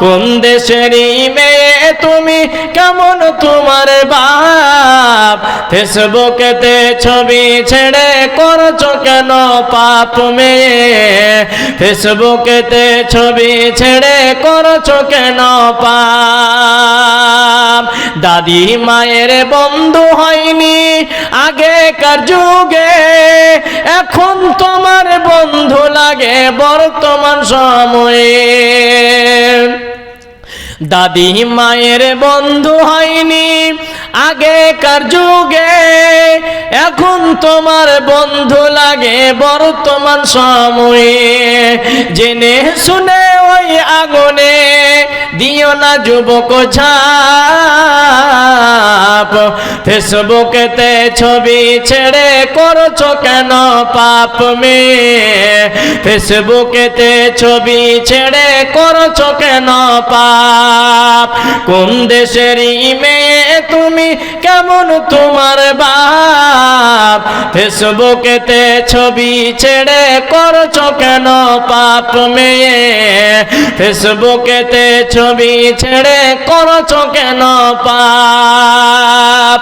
কোন দেশেরই মেয়ে তুমি, কেমন তোমার বাপ? ফেসবুকেতে ছবি ছেড়ে করছো কেন পাপ মেয়ে? ফেসবুকেতে ছবি ছেড়ে করছো কেন পাপ? দাদি মায়ের বন্ধু হয়নি আগেকার যুগে, এখন তোমার বন্ধু লাগে বর্তমান সময়ে। দাদি মায়ের বন্ধু হয়নি আগেকার যুগে, এখন তোমার বন্ধু লাগে বর্তমান সময়ে। জেনে শুনে ওই আগুনে দিও না যুবক ঝাঁপ। ফেসবুকেতে ছবি ছেড়ে করছো কেন পাপ মেয়ে? ফেসবুকেতে ছবি ছেড়ে করছো কেন পাপ? কোন দেশেরই মেয়ে তুমি, কেমন তোমার বাপ? ফেসবুকেতে ছবি ছেড়ে করছো কেন পাপ মেয়ে? ফেসবুকেতে ছবি ছেড়ে করছো কেন পাপ?